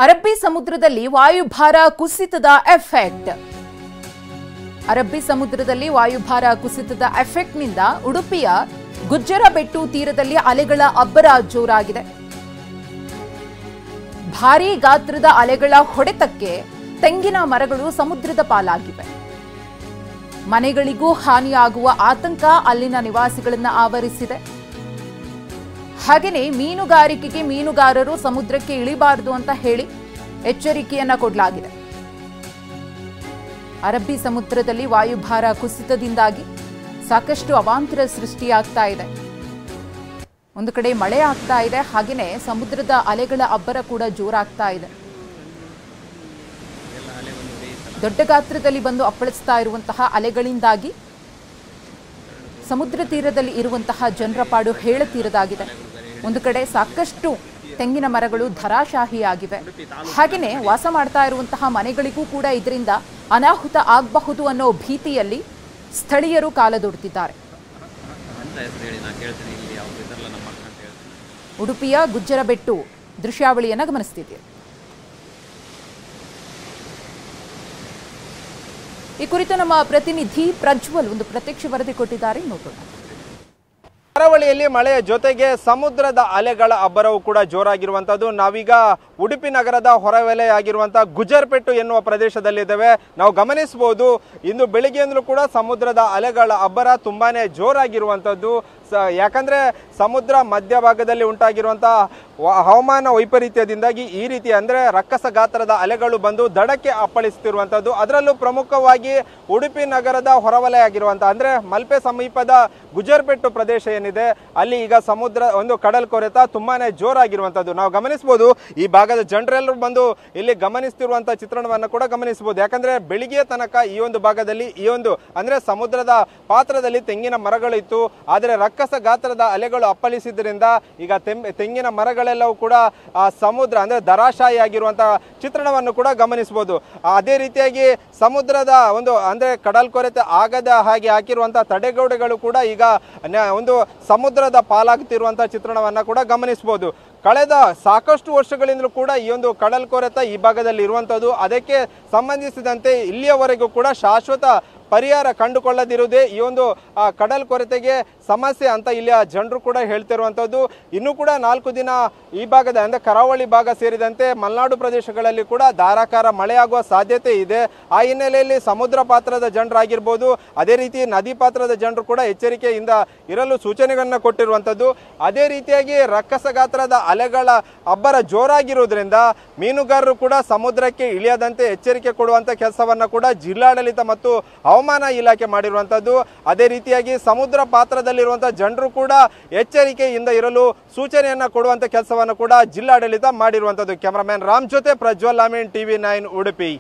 ಅರಬ್ಬಿ ಸಮುದ್ರದಲ್ಲಿ ವಾಯುಭಾರ ಕುಸಿತದ ಎಫೆಕ್ಟ್. ಅರಬ್ಬಿ ಸಮುದ್ರದಲ್ಲಿ ವಾಯುಭಾರ ಕುಸಿತದ ಎಫೆಕ್ಟ್ನಿಂದ ಉಡುಪಿಯ ಗುಜ್ಜರಬೆಟ್ಟು ತೀರದಲ್ಲಿ ಅಲೆಗಳ ಅಬ್ಬರ ಜೋರಾಗಿದೆ. ಭಾರೀ ಗಾತ್ರದ ಅಲೆಗಳ ಹೊಡೆತಕ್ಕೆ ತೆಂಗಿನ ಮರಗಳು ಸಮುದ್ರದ ಪಾಲಾಗಿವೆ. ಮನೆಗಳಿಗೂ ಹಾನಿಯಾಗುವ ಆತಂಕ ಅಲ್ಲಿನ ನಿವಾಸಿಗಳನ್ನ ಆವರಿಸಿದೆ. ಹಾಗೆಯೇ ಮೀನುಗಾರಿಕೆಗೆ ಮೀನುಗಾರರು ಸಮುದ್ರಕ್ಕೆ ಇಳಿಬಾರದು ಅಂತ ಹೇಳಿ ಎಚ್ಚರಿಕೆಯನ್ನ ಕೊಡಲಾಗಿದೆ. ಅರಬ್ಬಿ ಸಮುದ್ರದಲ್ಲಿ ವಾಯುಭಾರ ಕುಸಿತದಿಂದಾಗಿ ಸಾಕಷ್ಟು ಅವಾಂತರ ಸೃಷ್ಟಿಯಾಗ್ತಾ ಇದೆ. ಒಂದು ಕಡೆ ಮಳೆ ಆಗ್ತಾ ಇದೆ, ಹಾಗೆಯೇ ಸಮುದ್ರದ ಅಲೆಗಳ ಅಬ್ಬರ ಕೂಡ ಜೋರಾಗ್ತಾ ಇದೆ. ದೊಡ್ಡ ಗಾತ್ರದಲ್ಲಿ ಬಂದು ಅಪ್ಪಳಿಸ್ತಾ ಇರುವಂತಹ ಅಲೆಗಳಿಂದಾಗಿ ಸಮುದ್ರ ತೀರದಲ್ಲಿ ಇರುವಂತಹ ಜನರ ಪಾಡು ಹೇಳತೀರದಾಗಿದೆ. ಒಂದು ಕಡೆ ಸಾಕಷ್ಟು ತೆಂಗಿನ ಮರಗಳು ಧರಾಶಾಹಿಯಾಗಿವೆ. ಹಾಗೆಯೇ ವಾಸ ಮಾಡ್ತಾ ಇರುವಂತಹ ಮನೆಗಳಿಗೂ ಕೂಡ ಇದರಿಂದ ಅನಾಹುತ ಆಗಬಹುದು ಅನ್ನೋ ಭೀತಿಯಲ್ಲಿ ಸ್ಥಳೀಯರು ಕಾಲದೊಡ್ತಿದ್ದಾರೆ. ಉಡುಪಿಯ ಗುಜ್ಜರಬೆಟ್ಟು ದೃಶ್ಯಾವಳಿಯನ್ನು ಗಮನಿಸ್ತಿದ್ದೀರಿ. ಈ ಕುರಿತು ನಮ್ಮ ಪ್ರತಿನಿಧಿ ಪ್ರಜ್ವಲ್ ಒಂದು ಪ್ರತ್ಯಕ್ಷ ವರದಿ ಕೊಟ್ಟಿದ್ದಾರೆ, ನೋಡೋಣ. ಕರಾವಳಿಯಲ್ಲಿ ಮಳೆಯ ಜೊತೆಗೆ ಸಮುದ್ರದ ಅಲೆಗಳ ಅಬ್ಬರವು ಕೂಡ ಜೋರಾಗಿರುವಂತದ್ದು. ನಾವೀಗ ಉಡುಪಿ ನಗರದ ಹೊರವಲಯಾಗಿರುವಂತಹ ಗುಜ್ಜರಬೆಟ್ಟು ಎನ್ನುವ ಪ್ರದೇಶದಲ್ಲಿದ್ದೇವೆ. ನಾವು ಗಮನಿಸಬಹುದು, ಇಂದು ಬೆಳಿಗ್ಗೆಯಿಂದಲೂ ಕೂಡ ಸಮುದ್ರದ ಅಲೆಗಳ ಅಬ್ಬರ ತುಂಬಾನೇ ಜೋರಾಗಿರುವಂತದ್ದು. ಯಾಕಂದ್ರೆ ಸಮುದ್ರ ಮಧ್ಯಭಾಗದಲ್ಲಿ ಉಂಟಾಗಿರುವಂತಹ ಹವಾಮಾನ ವೈಪರೀತ್ಯದಿಂದಾಗಿ ಈ ರೀತಿ ಅಂದ್ರೆ ರಕ್ಕಸ ಗಾತ್ರದ ಅಲೆಗಳು ಬಂದು ದಡಕ್ಕೆ ಅಪ್ಪಳಿಸುತ್ತಿರುವಂತದ್ದು. ಅದರಲ್ಲೂ ಪ್ರಮುಖವಾಗಿ ಉಡುಪಿ ನಗರದ ಹೊರವಲಯ ಆಗಿರುವಂತಹ ಅಂದ್ರೆ ಮಲ್ಪೆ ಸಮೀಪದ ಗುಜ್ಜರಬೆಟ್ಟು ಪ್ರದೇಶ ಏನಿದೆ, ಅಲ್ಲಿ ಈಗ ಸಮುದ್ರ ಒಂದು ಕಡಲ್ ಕೊರೆತ ತುಂಬಾನೇ ಜೋರಾಗಿರುವಂತದ್ದು ನಾವು ಗಮನಿಸಬಹುದು. ಈ ಭಾಗದ ಜನರೆಲ್ಲರೂ ಬಂದು ಇಲ್ಲಿ ಗಮನಿಸುತ್ತಿರುವಂತಹ ಚಿತ್ರಣವನ್ನು ಕೂಡ ಗಮನಿಸಬಹುದು. ಯಾಕಂದ್ರೆ ಬೆಳಿಗ್ಗೆ ತನಕ ಈ ಒಂದು ಭಾಗದಲ್ಲಿ ಈ ಒಂದು ಅಂದ್ರೆ ಸಮುದ್ರದ ಪಾತ್ರದಲ್ಲಿ ತೆಂಗಿನ ಮರಗಳಿತ್ತು, ಆದರೆ ರಕ್ಕಸ ಗಾತ್ರದ ಅಲೆಗಳು ಅಪ್ಪಳಿಸಿದ್ರಿಂದ ಈಗ ತೆಂಗಿನ ಮರಗಳೆಲ್ಲವೂ ಕೂಡ ಸಮುದ್ರ ಅಂದ್ರೆ ಧರಾಶಾಹಿಯಾಗಿರುವಂತಹ ಚಿತ್ರಣವನ್ನು ಕೂಡ ಗಮನಿಸಬಹುದು. ಅದೇ ರೀತಿಯಾಗಿ ಸಮುದ್ರದ ಒಂದು ಅಂದ್ರೆ ಕಡಲ್ ಕೊರೆತ ಆಗದ ಹಾಗೆ ಹಾಕಿರುವಂತಹ ತಡೆಗೋಡೆಗಳು ಕೂಡ ಈಗ ಒಂದು ಸಮುದ್ರದ ಪಾಲಾಗುತ್ತಿರುವಂತಹ ಚಿತ್ರಣವನ್ನ ಕೂಡ ಗಮನಿಸಬಹುದು. ಕಳೆದ ಸಾಕಷ್ಟು ವರ್ಷಗಳಿಂದಲೂ ಕೂಡ ಈ ಒಂದು ಕಡಲ್ ಕೊರೆತ ಈ ಭಾಗದಲ್ಲಿ ಇರುವಂತದ್ದು. ಅದಕ್ಕೆ ಸಂಬಂಧಿಸಿದಂತೆ ಇಲ್ಲಿಯವರೆಗೂ ಕೂಡ ಶಾಶ್ವತ ಪರಿಹಾರ ಕಂಡುಕೊಳ್ಳದಿರುವುದೇ ಈ ಒಂದು ಕಡಲ್ ಕೊರೆತೆಗೆ ಸಮಸ್ಯೆ ಅಂತ ಇಲ್ಲಿಯ ಜನರು ಕೂಡ ಹೇಳ್ತಿರುವಂಥದ್ದು. ಇನ್ನೂ ಕೂಡ 4 ದಿನ ಈ ಭಾಗದ ಅಂದರೆ ಕರಾವಳಿ ಭಾಗ ಸೇರಿದಂತೆ ಮಲೆನಾಡು ಪ್ರದೇಶಗಳಲ್ಲಿ ಕೂಡ ಧಾರಾಕಾರ ಮಳೆಯಾಗುವ ಸಾಧ್ಯತೆ ಇದೆ. ಆ ಹಿನ್ನೆಲೆಯಲ್ಲಿ ಸಮುದ್ರ ಪಾತ್ರದ ಜನರಾಗಿರ್ಬೋದು, ಅದೇ ರೀತಿ ನದಿ ಪಾತ್ರದ ಜನರು ಕೂಡ ಎಚ್ಚರಿಕೆಯಿಂದ ಇರಲು ಸೂಚನೆಗಳನ್ನು ಕೊಟ್ಟಿರುವಂಥದ್ದು. ಅದೇ ರೀತಿಯಾಗಿ ರಕ್ಕಸ ಗಾತ್ರದ ಅಲೆಗಳ ಅಬ್ಬರ ಜೋರಾಗಿರುವುದರಿಂದ ಮೀನುಗಾರರು ಕೂಡ ಸಮುದ್ರಕ್ಕೆ ಇಳಿಯದಂತೆ ಎಚ್ಚರಿಕೆ ಕೊಡುವಂಥ ಕೆಲಸವನ್ನು ಕೂಡ ಜಿಲ್ಲಾಡಳಿತ ಮತ್ತು ಹವಾಮಾನ ಇಲಾಖೆ ಮಾಡಿರುವಂಥದ್ದು. ಅದೇ ರೀತಿಯಾಗಿ ಸಮುದ್ರ ಪಾತ್ರದಲ್ಲಿರುವಂತಹ ಜನರು ಕೂಡ ಎಚ್ಚರಿಕೆಯಿಂದ ಇರಲು ಸೂಚನೆಯನ್ನ ಕೊಡುವಂತ ಕೆಲಸವನ್ನು ಕೂಡ ಜಿಲ್ಲಾಡಳಿತ ಮಾಡಿರುವಂಥದ್ದು. ಕ್ಯಾಮರಾಮನ್ ರಾಮ್ ಜೊತೆ ಪ್ರಜ್ವಲ್ ಅಮೀನ್, TV9 ಉಡುಪಿ.